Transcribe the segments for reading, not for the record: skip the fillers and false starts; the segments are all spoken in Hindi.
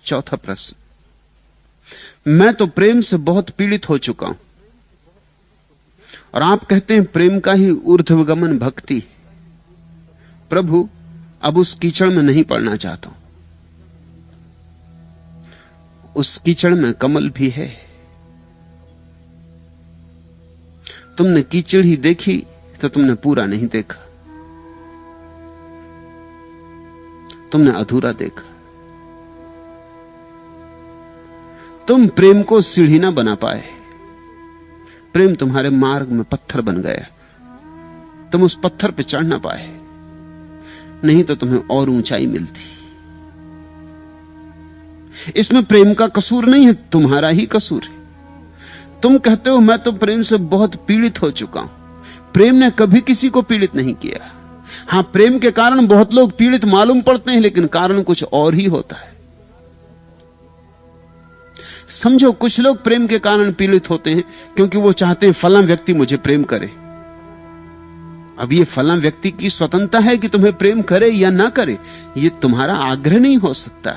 चौथा प्रश्न, मैं तो प्रेम से बहुत पीड़ित हो चुका हूं और आप कहते हैं प्रेम का ही ऊर्ध्वगमन भक्ति। प्रभु, अब उस कीचड़ में नहीं पड़ना चाहता हूं। उस कीचड़ में कमल भी है। तुमने कीचड़ ही देखी तो तुमने पूरा नहीं देखा, तुमने अधूरा देखा। तुम प्रेम को सीढ़ी ना बना पाए। प्रेम तुम्हारे मार्ग में पत्थर बन गया, तुम उस पत्थर पे चढ़ ना पाए, नहीं तो तुम्हें और ऊंचाई मिलती। इसमें प्रेम का कसूर नहीं है, तुम्हारा ही कसूर है। तुम कहते हो मैं तो प्रेम से बहुत पीड़ित हो चुका हूं। प्रेम ने कभी किसी को पीड़ित नहीं किया। हां, प्रेम के कारण बहुत लोग पीड़ित मालूम पड़ते हैं, लेकिन कारण कुछ और ही होता है। समझो, कुछ लोग प्रेम के कारण पीड़ित होते हैं क्योंकि वो चाहते हैं फलां व्यक्ति मुझे प्रेम करे। अब ये फलां व्यक्ति की स्वतंत्रता है कि तुम्हें प्रेम करे या ना करे, ये तुम्हारा आग्रह नहीं हो सकता।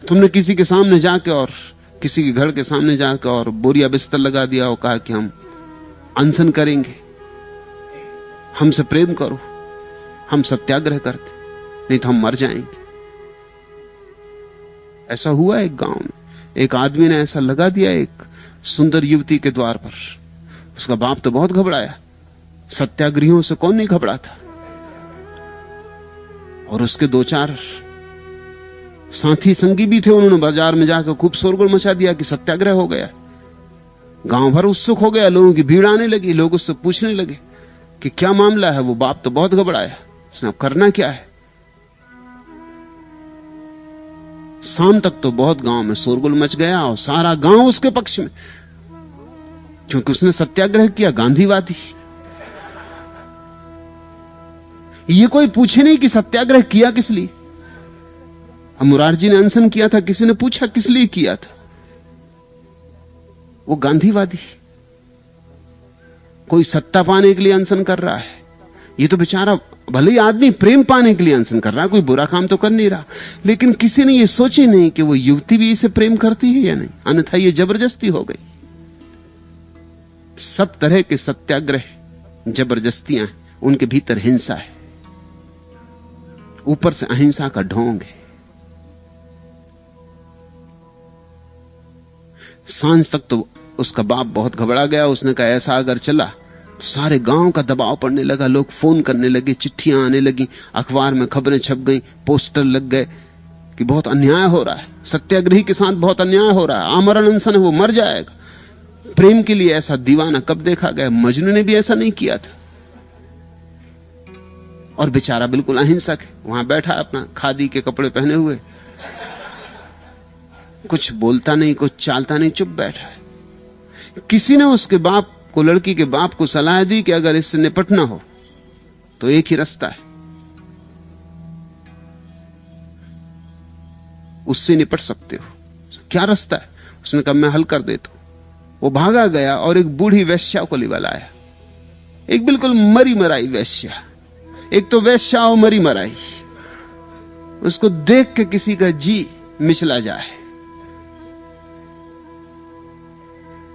तुमने किसी के सामने जाके और किसी के घर के सामने जाकर और बोरिया बिस्तर लगा दिया और कहा कि हम अनशन करेंगे, हमसे प्रेम करो, हम सत्याग्रह करते, नहीं तो हम मर जाएंगे। ऐसा हुआ एक गांव में, एक आदमी ने ऐसा लगा दिया एक सुंदर युवती के द्वार पर। उसका बाप तो बहुत घबराया, सत्याग्रहियों से कौन नहीं घबराता। और उसके दो चार साथी संगी भी थे, उन्होंने बाजार में जाकर खूब शोरगुल मचा दिया कि सत्याग्रह हो गया। गांव भर उत्सुक हो गया, लोगों की भीड़ आने लगी। लोग उससे पूछने लगे कि क्या मामला है। वो बाप तो बहुत घबराया, उसने अब करना क्या है। शाम तक तो बहुत गांव में शोरगुल मच गया और सारा गांव उसके पक्ष में, क्योंकि उसने सत्याग्रह किया, गांधीवादी। ये कोई पूछे नहीं कि सत्याग्रह किया किस लिए। अब मुरारजी ने अनशन किया था, किसी ने पूछा किस लिए किया था। वो गांधीवादी, कोई सत्ता पाने के लिए अनशन कर रहा है। ये तो बेचारा भले ही आदमी प्रेम पाने के लिए अनशन कर रहा है, कोई बुरा काम तो कर नहीं रहा, लेकिन किसी ने ये सोचे नहीं कि वो युवती भी इसे प्रेम करती है या नहीं, अन्यथा ये जबरदस्ती हो गई। सब तरह के सत्याग्रह जबरदस्तियां हैं, उनके भीतर हिंसा है, ऊपर से अहिंसा का ढोंग है। सांझ तक तो उसका बाप बहुत घबरा गया। उसने कहा ऐसा अगर चला तो सारे गांव का दबाव पड़ने लगा, लोग फोन करने लगे, चिट्ठियां आने लगी, अखबार में खबरें छप गई, पोस्टर लग गए कि बहुत अन्याय हो रहा है, सत्याग्रही के साथ बहुत अन्याय हो रहा है, आमरण अनशन है, वो मर जाएगा। प्रेम के लिए ऐसा दीवाना कब देखा गया। मजनू ने भी ऐसा नहीं किया था, और बेचारा बिल्कुल अहिंसक है, वहां बैठा अपना खादी के कपड़े पहने हुए, कुछ बोलता नहीं, कुछ चालता नहीं, चुप बैठा है। किसी ने उसके बाप को, लड़की के बाप को सलाह दी कि अगर इससे निपटना हो तो एक ही रास्ता है, उससे निपट सकते हो। क्या रास्ता है? उसने कहा मैं हल कर देता हूं। वो भागा गया और एक बूढ़ी वेश्या को लेवा लाया, एक बिल्कुल मरी मराई वेश्या। एक तो वेश्या और मरी मराई, उसको देख के किसी का जी मिचला जाए।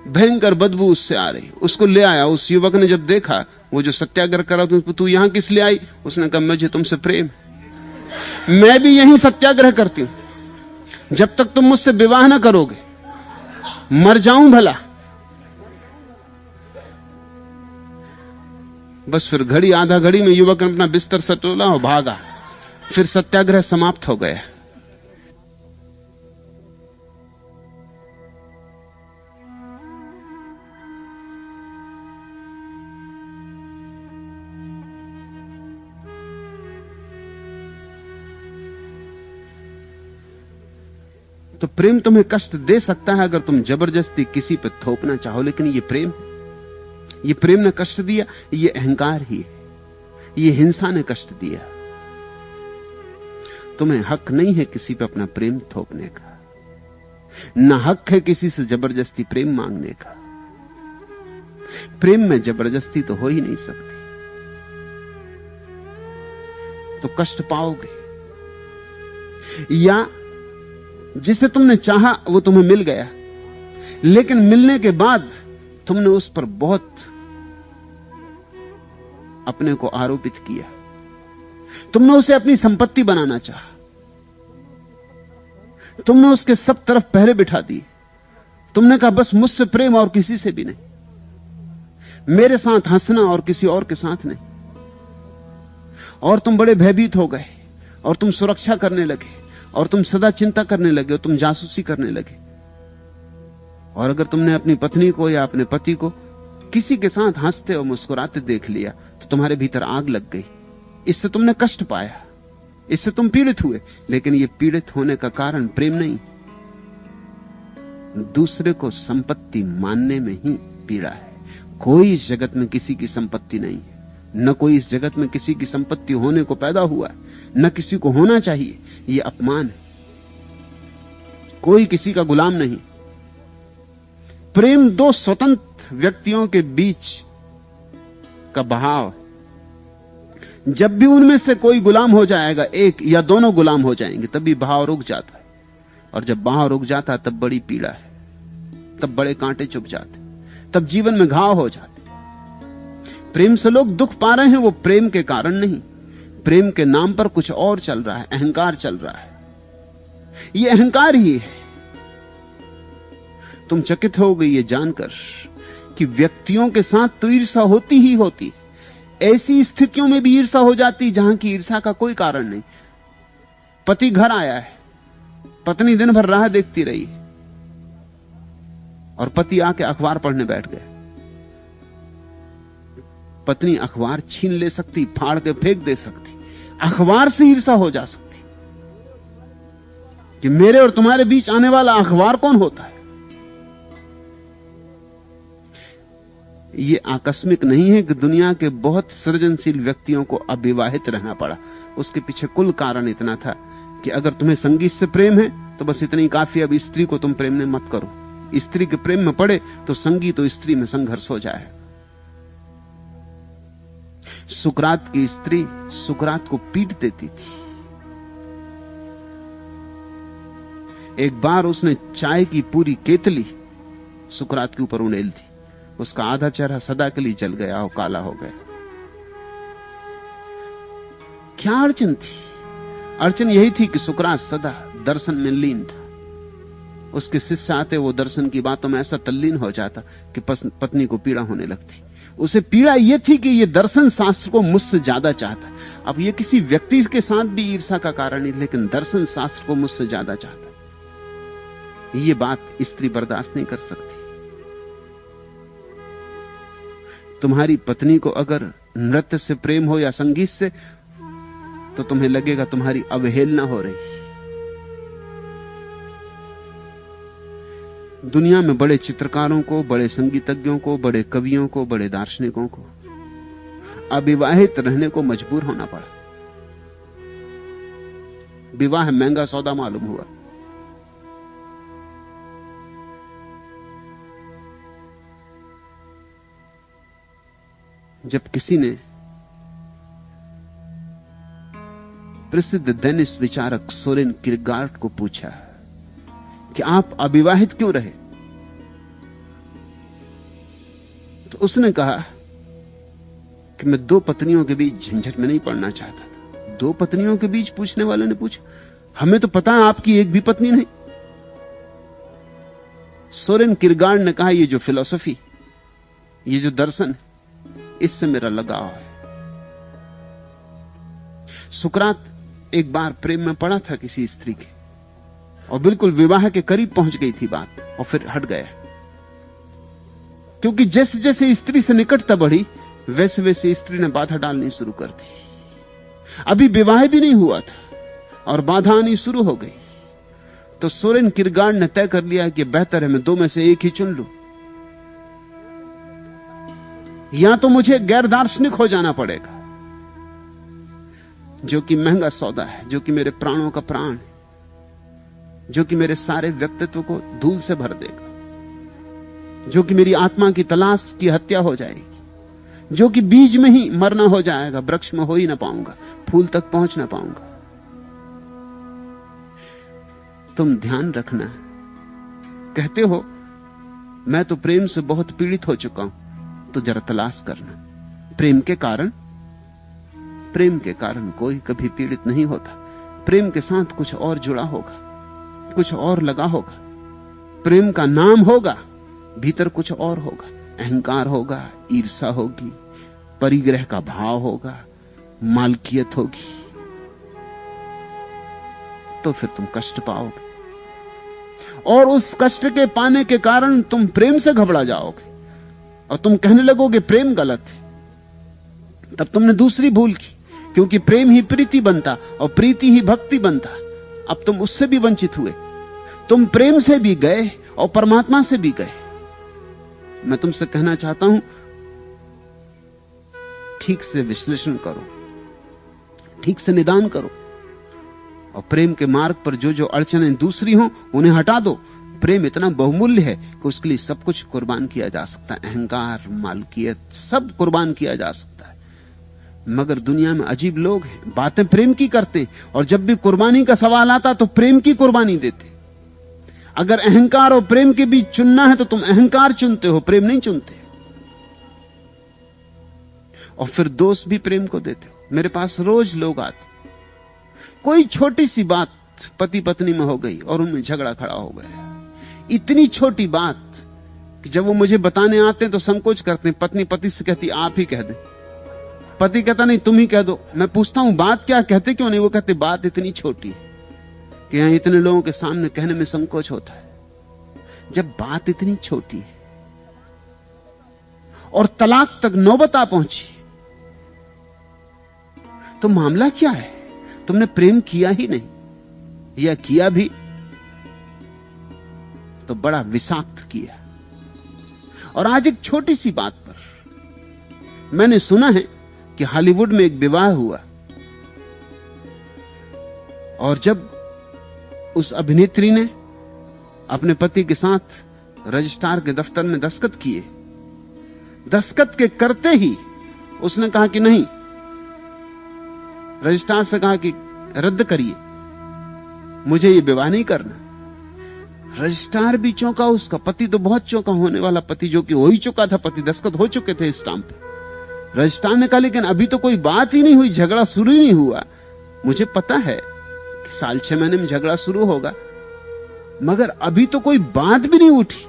भयंकर बदबू उससे आ रही, उसको ले आया। उस युवक ने जब देखा, वो जो सत्याग्रह करा, तो तू यहां किस लिए आई? उसने कहा मुझे तुमसे प्रेम, मैं भी यहीं सत्याग्रह करती हूं, जब तक तुम मुझसे विवाह ना करोगे मर जाऊं भला। बस फिर घड़ी आधा घड़ी में युवक ने अपना बिस्तर सटोला और भागा। फिर सत्याग्रह समाप्त हो गया। तो प्रेम तुम्हें कष्ट दे सकता है अगर तुम जबरदस्ती किसी पे थोपना चाहो, लेकिन ये प्रेम ने कष्ट दिया, ये अहंकार ही है, ये हिंसा ने कष्ट दिया। तुम्हें हक नहीं है किसी पे अपना प्रेम थोपने का, न हक है किसी से जबरदस्ती प्रेम मांगने का। प्रेम में जबरदस्ती तो हो ही नहीं सकती। तो कष्ट पाओगे। या जिसे तुमने चाहा वो तुम्हें मिल गया, लेकिन मिलने के बाद तुमने उस पर बहुत अपने को आरोपित किया, तुमने उसे अपनी संपत्ति बनाना चाहा, तुमने उसके सब तरफ पहरे बिठा दिए, तुमने कहा बस मुझसे प्रेम और किसी से भी नहीं, मेरे साथ हंसना और किसी और के साथ नहीं। और तुम बड़े भयभीत हो गए और तुम सुरक्षा करने लगे और तुम सदा चिंता करने लगे और तुम जासूसी करने लगे। और अगर तुमने अपनी पत्नी को या अपने पति को किसी के साथ हंसते और मुस्कुराते देख लिया तो तुम्हारे भीतर आग लग गई। इससे तुमने कष्ट पाया, इससे तुम पीड़ित हुए, लेकिन यह पीड़ित होने का कारण प्रेम नहीं, दूसरे को संपत्ति मानने में ही पीड़ा है। कोई इस जगत में किसी की संपत्ति नहीं है, न कोई इस जगत में किसी की संपत्ति होने को पैदा हुआ है, न किसी को होना चाहिए। यह अपमान है। कोई किसी का गुलाम नहीं। प्रेम दो स्वतंत्र व्यक्तियों के बीच का बहाव। जब भी उनमें से कोई गुलाम हो जाएगा, एक या दोनों गुलाम हो जाएंगे, तभी बहाव रुक जाता है। और जब बहाव रुक जाता है तब बड़ी पीड़ा है, तब बड़े कांटे चुभ जाते, तब जीवन में घाव हो जाते। प्रेम से लोग दुख पा रहे हैं, वो प्रेम के कारण नहीं, प्रेम के नाम पर कुछ और चल रहा है, अहंकार चल रहा है। ये अहंकार ही है। तुम चकित हो गई ये जानकर कि व्यक्तियों के साथ तो ईर्ष्या होती ही होती, ऐसी स्थितियों में भी ईर्ष्या हो जाती जहां की ईर्ष्या का कोई कारण नहीं। पति घर आया है, पत्नी दिन भर राह देखती रही और पति आके अखबार पढ़ने बैठ गया। पत्नी अखबार छीन ले सकती, फाड़ के फेंक दे सकती, अखबार से ईर्ष्या हो जा सकती कि मेरे और तुम्हारे बीच आने वाला अखबार कौन होता है। यह आकस्मिक नहीं है कि दुनिया के बहुत सृजनशील व्यक्तियों को अविवाहित रहना पड़ा। उसके पीछे कुल कारण इतना था कि अगर तुम्हें संगीत से प्रेम है तो बस इतनी काफी, अब स्त्री को तुम प्रेम में मत करो। स्त्री के प्रेम में पड़े तो संगीत और स्त्री में संघर्ष हो जाए। सुकरात की स्त्री सुकरात को पीट देती थी। एक बार उसने चाय की पूरी केतली सुकरात के ऊपर उड़ेल दी। उसका आधा चेहरा सदा के लिए जल गया और काला हो गया। क्या अड़चन थी? अड़चन यही थी कि सुकरात सदा दर्शन में लीन था। उसके शिष्य आते, वो दर्शन की बातों में ऐसा तल्लीन हो जाता कि पत्नी को पीड़ा होने लगती। उसे पीड़ा यह थी कि यह दर्शन शास्त्र को मुझसे ज्यादा चाहता। अब यह किसी व्यक्ति के साथ भी ईर्ष्या का कारण नहीं, लेकिन दर्शन शास्त्र को मुझसे ज्यादा चाहता। यह बात स्त्री बर्दाश्त नहीं कर सकती। तुम्हारी पत्नी को अगर नृत्य से प्रेम हो या संगीत से, तो तुम्हें लगेगा तुम्हारी अवहेलना हो रही। दुनिया में बड़े चित्रकारों को, बड़े संगीतज्ञों को, बड़े कवियों को, बड़े दार्शनिकों को अविवाहित रहने को मजबूर होना पड़ा। विवाह महंगा सौदा मालूम हुआ। जब किसी ने प्रसिद्ध डेनिश विचारक सोरेन किरकेगार्ड को पूछा कि आप अविवाहित क्यों रहे, तो उसने कहा कि मैं दो पत्नियों के बीच झंझट में नहीं पड़ना चाहता था। दो पत्नियों के बीच? पूछने वाले ने पूछा। हमें तो पता है आपकी एक भी पत्नी नहीं। सोरेन किरकेगार्ड ने कहा, ये जो फिलॉसफी, ये जो दर्शन, इससे मेरा लगाव है। सुकरात एक बार प्रेम में पड़ा था किसी स्त्री के, और बिल्कुल विवाह के करीब पहुंच गई थी बात, और फिर हट गया। क्योंकि जैसे जैसे स्त्री से निकटता बढ़ी, वैसे वैसे स्त्री ने बाधा डालनी शुरू कर दी। अभी विवाह भी नहीं हुआ था और बाधा आनी शुरू हो गई। तो सोरेन किरकेगार्ड ने तय कर लिया कि बेहतर है मैं दो में से एक ही चुन लूं। या तो मुझे गैर दार्शनिक हो जाना पड़ेगा, जो कि महंगा सौदा है, जो कि मेरे प्राणों का प्राण है, जो कि मेरे सारे व्यक्तित्व को धूल से भर देगा, जो कि मेरी आत्मा की तलाश की हत्या हो जाएगी, जो कि बीज में ही मरना हो जाएगा, वृक्ष में हो ही ना पाऊंगा। फूल तक पहुंच ना पाऊंगा। तुम ध्यान रखना, कहते हो मैं तो प्रेम से बहुत पीड़ित हो चुका हूं, तो जरा तलाश करना प्रेम के कारण। प्रेम के कारण कोई कभी पीड़ित नहीं होता। प्रेम के साथ कुछ और जुड़ा होगा, कुछ और लगा होगा। प्रेम का नाम होगा, भीतर कुछ और होगा। अहंकार होगा, ईर्ष्या होगी, परिग्रह का भाव होगा, मालकियत होगी, तो फिर तुम कष्ट पाओगे। और उस कष्ट के पाने के कारण तुम प्रेम से घबरा जाओगे और तुम कहने लगोगे प्रेम गलत है। तब तुमने दूसरी भूल की, क्योंकि प्रेम ही प्रीति बनता और प्रीति ही भक्ति बनता। अब तुम उससे भी वंचित हुए। तुम प्रेम से भी गए और परमात्मा से भी गए। मैं तुमसे कहना चाहता हूं, ठीक से विश्लेषण करो, ठीक से निदान करो और प्रेम के मार्ग पर जो जो अड़चनें दूसरी हों उन्हें हटा दो। प्रेम इतना बहुमूल्य है कि उसके लिए सब कुछ कुर्बान किया जा सकता है। अहंकार, मालकियत, सब कुर्बान किया जा सकता है। मगर दुनिया में अजीब लोग हैं, बातें प्रेम की करते और जब भी कुर्बानी का सवाल आता तो प्रेम की कुर्बानी देते। अगर अहंकार और प्रेम के बीच चुनना है तो तुम अहंकार चुनते हो, प्रेम नहीं चुनते। और फिर दोष भी प्रेम को देते हो। मेरे पास रोज लोग आते, कोई छोटी सी बात पति पत्नी में हो गई और उनमें झगड़ा खड़ा हो गया। इतनी छोटी बात कि जब वो मुझे बताने आते हैं तो संकोच करते हैं। पत्नी पति से कहती आप ही कह दे, पति कहता नहीं तुम ही कह दो। मैं पूछता हूं बात क्या, कहते क्यों नहीं? वो कहते बात इतनी छोटी है कि यहां इतने लोगों के सामने कहने में संकोच होता है। जब बात इतनी छोटी है और तलाक तक नौबत आ पहुंची तो मामला क्या है? तुमने प्रेम किया ही नहीं, या किया भी तो बड़ा विषाक्त किया। और आज एक छोटी सी बात पर मैंने सुना है कि हॉलीवुड में एक विवाह हुआ और जब उस अभिनेत्री ने अपने पति के साथ रजिस्ट्रार के दफ्तर में दस्तखत किए, दस्तखत के करते ही उसने कहा कि नहीं, रजिस्ट्रार से कहा कि रद्द करिए, मुझे ये विवाह नहीं करना। रजिस्ट्रार भी चौंका, उसका पति तो बहुत चौंका, होने वाला पति जो कि हो ही चुका था, पति दस्तखत हो चुके थे स्टाम्प पे। रजिस्ट्रार ने कहा लेकिन अभी तो कोई बात ही नहीं हुई, झगड़ा शुरू ही नहीं हुआ। मुझे पता है कि साल 6 महीने में झगड़ा शुरू होगा, मगर अभी तो कोई बात भी नहीं उठी।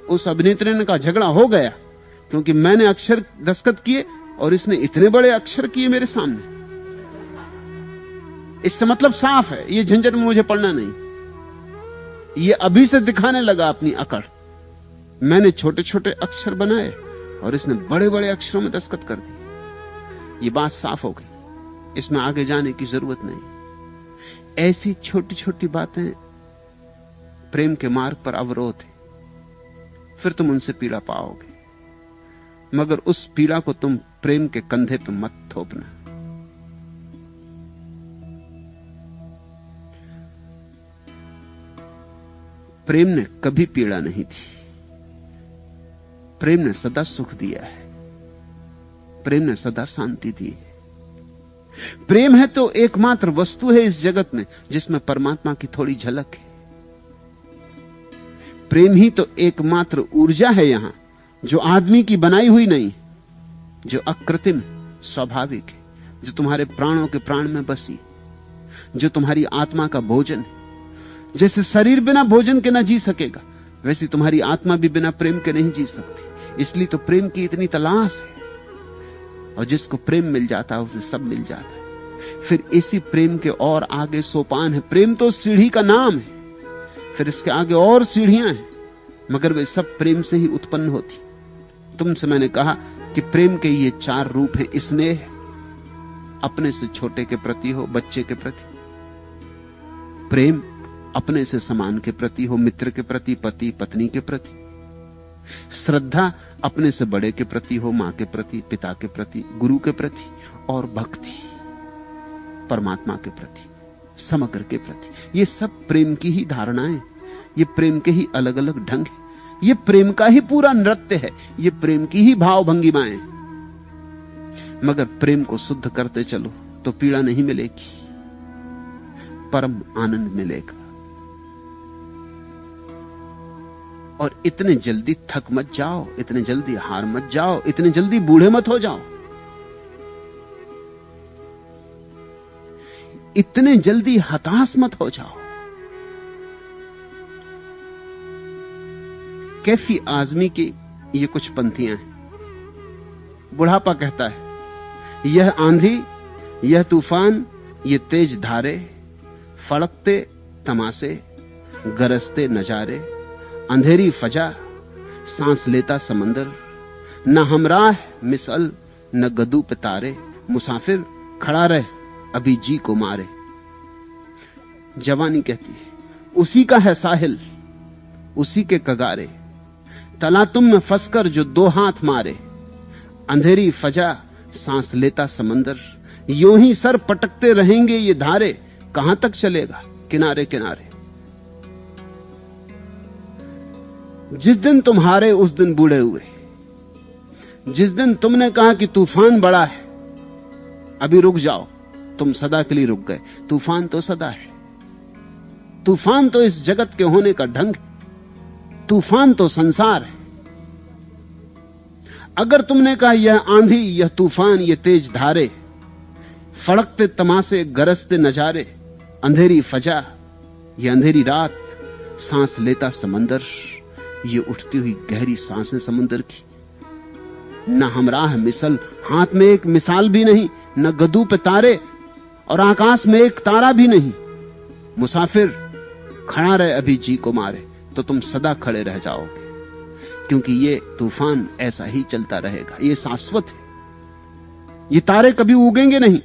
उस अभिनेत्री ने कहा झगड़ा हो गया क्योंकि मैंने अक्षर दस्तखत किए और इसने इतने बड़े अक्षर किए मेरे सामने। इससे मतलब साफ है, ये झंझट में मुझे पड़ना नहीं। ये अभी से दिखाने लगा अपनी अकड़। मैंने छोटे छोटे अक्षर बनाए और इसने बड़े बड़े अक्षरों में दस्तखत कर दी। ये बात साफ हो गई, इसमें आगे जाने की जरूरत नहीं। ऐसी छोटी छोटी बातें प्रेम के मार्ग पर अवरोध है, फिर तुम उनसे पीड़ा पाओगे, मगर उस पीड़ा को तुम प्रेम के कंधे पर मत थोपना। प्रेम ने कभी पीड़ा नहीं दी, प्रेम ने सदा सुख दिया है, प्रेम ने सदा शांति दी है। प्रेम है तो एकमात्र वस्तु है इस जगत में जिसमें परमात्मा की थोड़ी झलक है। प्रेम ही तो एकमात्र ऊर्जा है यहां जो आदमी की बनाई हुई नहीं, जो अकृत्रिम स्वाभाविक है, जो तुम्हारे प्राणों के प्राण में बसी, जो तुम्हारी आत्मा का भोजन है। जैसे शरीर बिना भोजन के ना जी सकेगा, वैसे तुम्हारी आत्मा भी बिना प्रेम के नहीं जी सकती। इसलिए तो प्रेम की इतनी तलाश है, और जिसको प्रेम मिल जाता है उसे सब मिल जाता है। फिर इसी प्रेम के और आगे सोपान है। प्रेम तो सीढ़ी का नाम है, फिर इसके आगे और सीढ़ियां हैं, मगर वे सब प्रेम से ही उत्पन्न होती। तुमसे मैंने कहा कि प्रेम के ये 4 रूप हैं। स्नेह अपने से छोटे के प्रति हो, बच्चे के प्रति। प्रेम अपने से समान के प्रति हो, मित्र के प्रति, पति पत्नी के प्रति। श्रद्धा अपने से बड़े के प्रति हो, मां के प्रति, पिता के प्रति, गुरु के प्रति। और भक्ति परमात्मा के प्रति, समग्र के प्रति। ये सब प्रेम की ही धारणाएं, ये प्रेम के ही अलग अलग ढंग है, ये प्रेम का ही पूरा नृत्य है, ये प्रेम की ही भाव भंगिमाएं। मगर प्रेम को शुद्ध करते चलो, तो पीड़ा नहीं मिलेगी, परम आनंद मिलेगा। और इतने जल्दी थक मत जाओ, इतने जल्दी हार मत जाओ, इतने जल्दी बूढ़े मत हो जाओ, इतने जल्दी हताश मत हो जाओ। कैफी आजमी की ये कुछ पंक्तियां हैं। बुढ़ापा कहता है, यह आंधी, यह तूफान, ये तेज धारे, फड़कते तमाशे, गरजते नजारे, अंधेरी फजा, सांस लेता समंदर, न हमराह मिसल, न गदू पे तारे, मुसाफिर खड़ा रहे अभी जी को मारे। जवानी कहती है, उसी का है साहिल, उसी के कगारे, तला तुम में फंसकर जो दो हाथ मारे, अंधेरी फजा, सांस लेता समंदर, यूं ही सर पटकते रहेंगे ये धारे, कहां तक चलेगा किनारे किनारे। जिस दिन तुम हारे उस दिन बूढ़े हुए, जिस दिन तुमने कहा कि तूफान बड़ा है, अभी रुक जाओ, तुम सदा के लिए रुक गए। तूफान तो सदा है, तूफान तो इस जगत के होने का ढंग है, तूफान तो संसार है। अगर तुमने कहा यह आंधी, यह तूफान, ये तेज धारे, फड़कते तमाशे, गरजते नजारे, अंधेरी फजा, ये अंधेरी रात, सांस लेता समंदर, ये उठती हुई गहरी सांसें समंदर की, न हमराह मिसल, हाथ में एक मिसाल भी नहीं, न गदू पे तारे, और आकाश में एक तारा भी नहीं। मुसाफिर खड़ा रहे अभी जी को मारे, तो तुम सदा खड़े रह जाओगे, क्योंकि ये तूफान ऐसा ही चलता रहेगा, ये शाश्वत है। ये तारे कभी उगेंगे नहीं।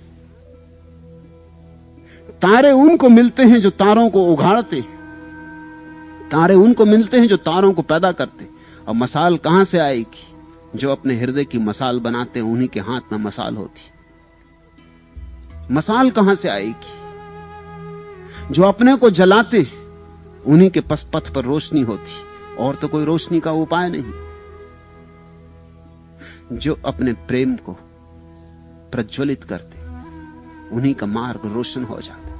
तारे उनको मिलते हैं जो तारों को उघाड़ते हैं, तारे उनको मिलते हैं जो तारों को पैदा करते। और मसाल कहां से आएगी? जो अपने हृदय की मसाल बनाते हैं उन्हीं के हाथ में मसाल होती। मसाल कहां से आएगी? जो अपने को जलाते हैं उन्हीं के पथ पर रोशनी होती, और तो कोई रोशनी का उपाय नहीं। जो अपने प्रेम को प्रज्वलित करते उन्हीं का मार्ग रोशन हो जाता।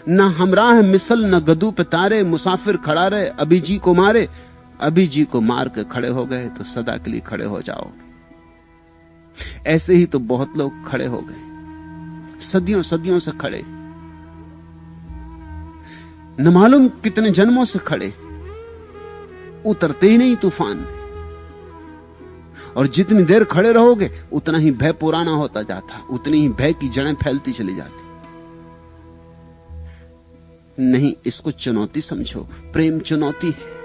न हमराह मिसल, न गदू पे तारे, मुसाफिर खड़ा रहे अभी जी को मारे। अभी जी को मार के खड़े हो गए तो सदा के लिए खड़े हो जाओगे। ऐसे ही तो बहुत लोग खड़े हो गए, सदियों सदियों से खड़े, न मालूम कितने जन्मों से खड़े, उतरते ही नहीं तूफान। और जितनी देर खड़े रहोगे उतना ही भय पुराना होता जाता, उतनी ही भय की जड़ें फैलती चली जाती। नहीं, इसको चुनौती समझो। प्रेम चुनौती है।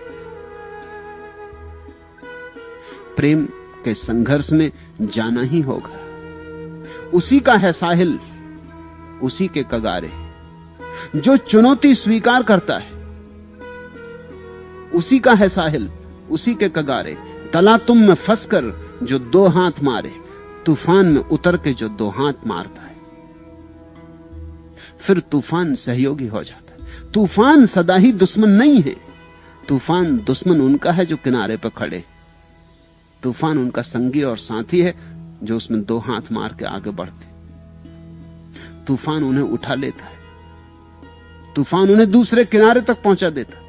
प्रेम के संघर्ष में जाना ही होगा। उसी का है साहिल, उसी के कगारे। जो चुनौती स्वीकार करता है उसी का है साहिल, उसी के कगारे। तला तुम में फंसकर जो दो हाथ मारे, तूफान में उतर के जो दो हाथ मारता है, फिर तूफान सहयोगी हो जाता है। तूफान सदा ही दुश्मन नहीं है। तूफान दुश्मन उनका है जो किनारे पर खड़े। तूफान उनका संगी और साथी है जो उसमें दो हाथ मार के आगे बढ़ते। तूफान उन्हें उठा लेता है, तूफान उन्हें दूसरे किनारे तक पहुंचा देता है,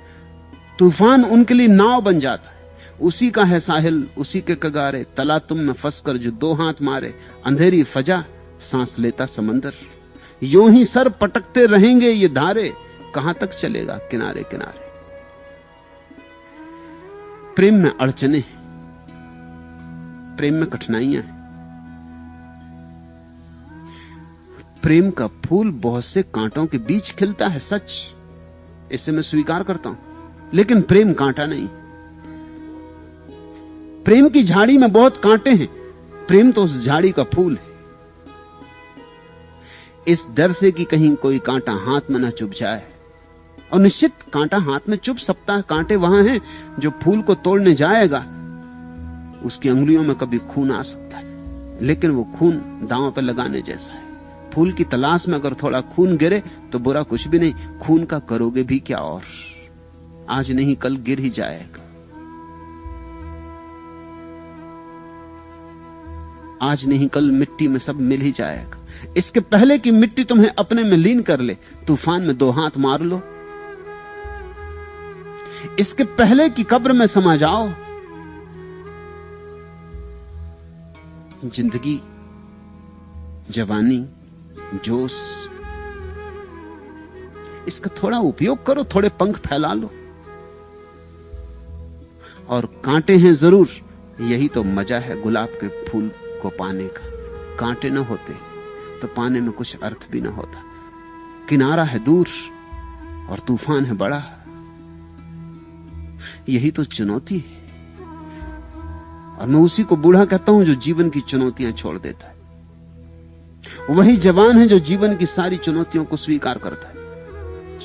तूफान उनके लिए नाव बन जाता है। उसी का है साहिल, उसी के कगारे। तला तुम में फंसकर जो दो हाथ मारे, अंधेरी फजा, सांस लेता समंदर। यूं ही सर पटकते रहेंगे ये धारे, कहां तक चलेगा किनारे किनारे। प्रेम में अड़चने हैं, प्रेम में कठिनाइयां हैं। प्रेम का फूल बहुत से कांटों के बीच खिलता है, सच, इसे मैं स्वीकार करता हूं, लेकिन प्रेम कांटा नहीं। प्रेम की झाड़ी में बहुत कांटे हैं, प्रेम तो उस झाड़ी का फूल है। इस डर से कि कहीं कोई कांटा हाथ में न चुभ जाए, और निश्चित कांटा हाथ में चुभ सकता है। कांटे वहां हैं, जो फूल को तोड़ने जाएगा उसकी अंगुलियों में कभी खून आ सकता है, लेकिन वो खून दांव पे लगाने जैसा है। फूल की तलाश में अगर थोड़ा खून गिरे तो बुरा कुछ भी नहीं, खून का करोगे भी क्या, और आज नहीं कल गिर ही जाएगा। आज नहीं कल मिट्टी में सब मिल ही जाएगा। इसके पहले कि मिट्टी तुम्हें अपने में लीन कर ले, तूफान में 2 हाथ मार लो। इसके पहले कि कब्र में समा जाओ, जिंदगी, जवानी, जोश, इसका थोड़ा उपयोग करो, थोड़े पंख फैला लो। और कांटे हैं जरूर, यही तो मजा है गुलाब के फूल को पाने का। कांटे न होते तो पाने में कुछ अर्थ भी न होता। किनारा है दूर और तूफान है बड़ा, यही तो चुनौती है। और मैं उसी को बूढ़ा कहता हूं जो जीवन की चुनौतियां छोड़ देता है। वही जवान है जो जीवन की सारी चुनौतियों को स्वीकार करता है।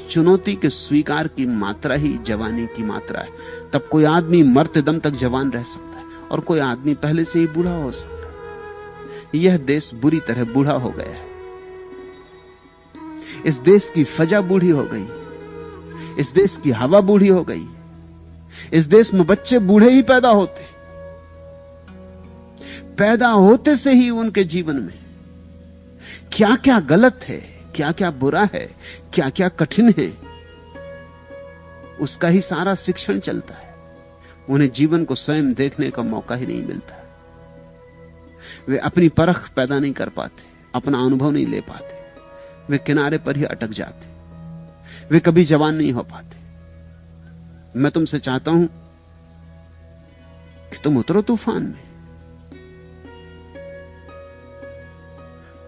चुनौती के स्वीकार की मात्रा ही जवानी की मात्रा है। तब कोई आदमी मरते दम तक जवान रह सकता है और कोई आदमी पहले से ही बूढ़ा हो सकता है। यह देश बुरी तरह बूढ़ा हो गया है। इस देश की फजा बूढ़ी हो गई, इस देश की हवा बूढ़ी हो गई, इस देश में बच्चे बूढ़े ही पैदा होते। पैदा होते से ही उनके जीवन में क्या क्या गलत है, क्या क्या बुरा है, क्या क्या कठिन है, उसका ही सारा शिक्षण चलता है। उन्हें जीवन को स्वयं देखने का मौका ही नहीं मिलता। वे अपनी परख पैदा नहीं कर पाते, अपना अनुभव नहीं ले पाते। वे किनारे पर ही अटक जाते, वे कभी जवान नहीं हो पाते। मैं तुमसे चाहता हूं कि तुम उतरो तूफान में,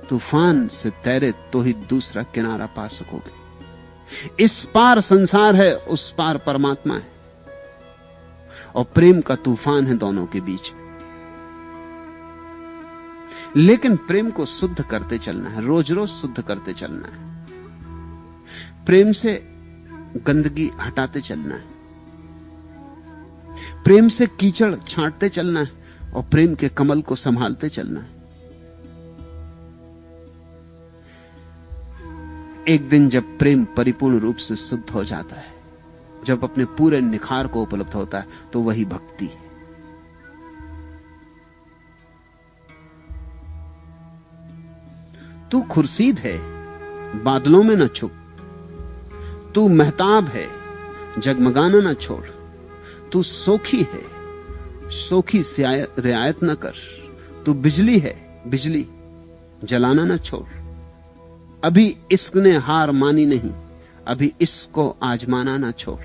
तूफान से तैरे तो ही दूसरा किनारा पा सकोगे। इस पार संसार है, उस पार परमात्मा है, और प्रेम का तूफान है दोनों के बीच। लेकिन प्रेम को शुद्ध करते चलना है, रोज रोज शुद्ध करते चलना है। प्रेम से गंदगी हटाते चलना है, प्रेम से कीचड़ छांटते चलना है, और प्रेम के कमल को संभालते चलना है। एक दिन जब प्रेम परिपूर्ण रूप से शुद्ध हो जाता है, जब अपने पूरे निखार को उपलब्ध होता है, तो वही भक्ति है। तू खुर्शीद है, बादलों में न छुप, तू महताब है, जगमगाना न छोड़। तू सोखी है, सोखी से रियायत न कर। तू बिजली है, बिजली जलाना न छोड़। अभी इश्क ने हार मानी नहीं, अभी इसको आजमाना न छोड़।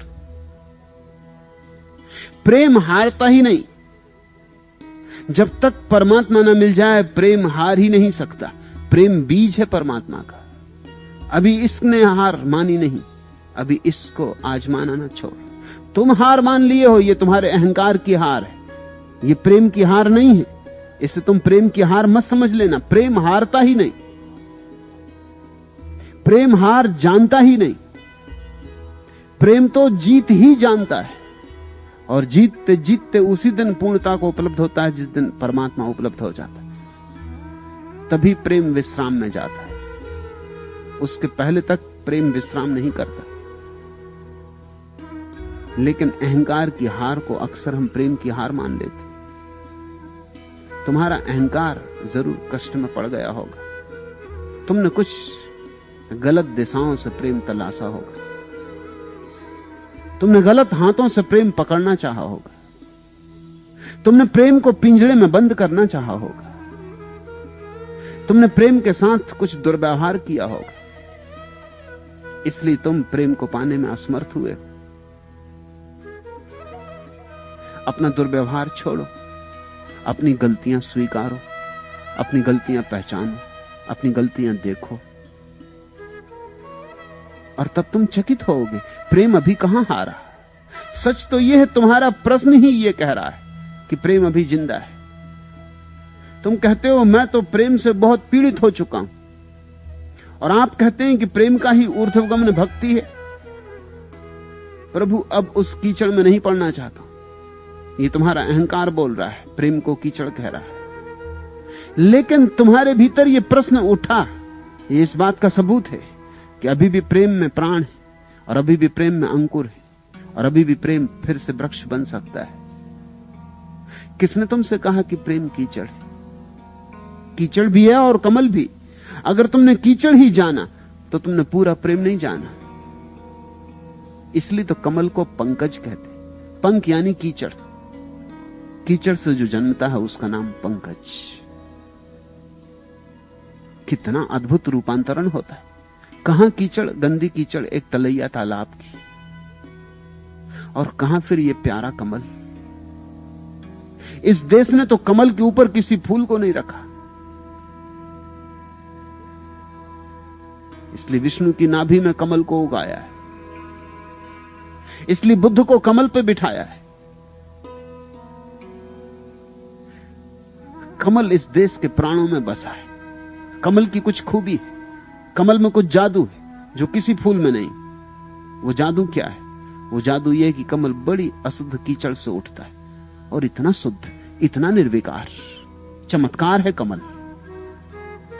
प्रेम हारता ही नहीं, जब तक परमात्मा न मिल जाए प्रेम हार ही नहीं सकता। प्रेम बीज है परमात्मा का। अभी इश्क ने हार मानी नहीं, अभी इसको आजमाना न छोड़। तुम हार मान लिए हो, ये तुम्हारे अहंकार की हार है, ये प्रेम की हार नहीं है। इसे तुम प्रेम की हार मत समझ लेना। प्रेम हारता ही नहीं, प्रेम हार जानता ही नहीं। प्रेम तो जीत ही जानता है, और जीतते जीतते उसी दिन पूर्णता को उपलब्ध होता है जिस दिन परमात्मा उपलब्ध हो जाता है। तभी प्रेम विश्राम में जाता है, उसके पहले तक प्रेम विश्राम नहीं करता। लेकिन अहंकार की हार को अक्सर हम प्रेम की हार मान लेते। तुम्हारा अहंकार जरूर कष्ट में पड़ गया होगा। तुमने कुछ गलत दिशाओं से प्रेम तलाशा होगा, तुमने गलत हाथों से प्रेम पकड़ना चाहा होगा, तुमने प्रेम को पिंजरे में बंद करना चाहा होगा, तुमने प्रेम के साथ कुछ दुर्व्यवहार किया होगा, इसलिए तुम प्रेम को पाने में असमर्थ हुए हो। अपना दुर्व्यवहार छोड़ो, अपनी गलतियां स्वीकारो, अपनी गलतियां पहचानो, अपनी गलतियां देखो, और तब तुम चकित होगे प्रेम अभी कहां हारा। सच तो यह है, तुम्हारा प्रश्न ही यह कह रहा है कि प्रेम अभी जिंदा है। तुम कहते हो मैं तो प्रेम से बहुत पीड़ित हो चुका हूं, और आप कहते हैं कि प्रेम का ही ऊर्ध्वगमन भक्ति है। प्रभु अब उस कीचड़ में नहीं पड़ना चाहता। ये तुम्हारा अहंकार बोल रहा है, प्रेम को कीचड़ कह रहा है। लेकिन तुम्हारे भीतर ये प्रश्न उठा, ये इस बात का सबूत है कि अभी भी प्रेम में प्राण है, और अभी भी प्रेम में अंकुर है, और अभी भी प्रेम फिर से वृक्ष बन सकता है। किसने तुमसे कहा कि प्रेम कीचड़ है? कीचड़ भी है और कमल भी। अगर तुमने कीचड़ ही जाना तो तुमने पूरा प्रेम नहीं जाना। इसलिए तो कमल को पंकज कहते। पंख यानी कीचड़, कीचड़ से जो जन्मता है उसका नाम पंकज। कितना अद्भुत रूपांतरण होता है। कहां कीचड़, गंदी कीचड़ एक तलैया तालाब की, और कहां फिर ये प्यारा कमल। इस देश ने तो कमल के ऊपर किसी फूल को नहीं रखा। इसलिए विष्णु की नाभि में कमल को उगाया है, इसलिए बुद्ध को कमल पे बिठाया है। कमल इस देश के प्राणों में बसा है। कमल की कुछ खूबी है, कमल में कुछ जादू है जो किसी फूल में नहीं। वो जादू क्या है? वो जादू यह कि कमल बड़ी अशुद्ध कीचड़ से उठता है और इतना शुद्ध, इतना निर्विकार, चमत्कार है कमल।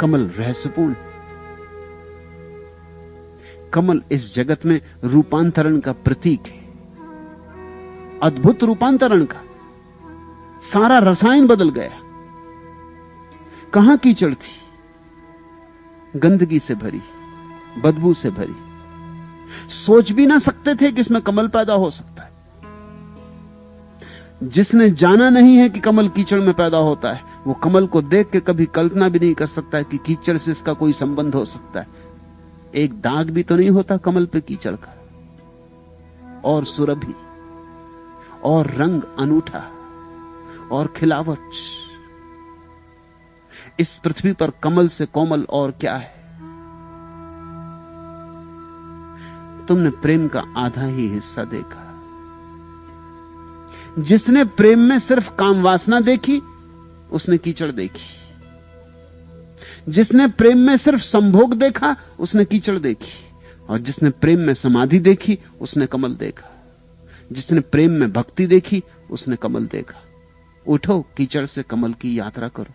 कमल रहस्यपूर्ण। कमल इस जगत में रूपांतरण का प्रतीक है, अद्भुत रूपांतरण का। सारा रसायन बदल गया। कहां कीचड़ थी? गंदगी से भरी, बदबू से भरी। सोच भी ना सकते थे कि इसमें कमल पैदा हो सकता है। जिसने जाना नहीं है कि कमल कीचड़ में पैदा होता है, वो कमल को देख के कभी कल्पना भी नहीं कर सकता है कि कीचड़ से इसका कोई संबंध हो सकता है। एक दाग भी तो नहीं होता कमल पे कीचड़ का, और सुरभि, और रंग अनूठा, और खिलावट। इस पृथ्वी पर कमल से कोमल और क्या है? तुमने प्रेम का आधा ही हिस्सा देखा। जिसने प्रेम में सिर्फ काम वासना देखी, उसने कीचड़ देखी। जिसने प्रेम में सिर्फ संभोग देखा, उसने कीचड़ देखी। और जिसने प्रेम में समाधि देखी, उसने कमल देखा। जिसने प्रेम में भक्ति देखी, उसने कमल देखा। उठो, कीचड़ से कमल की यात्रा करो।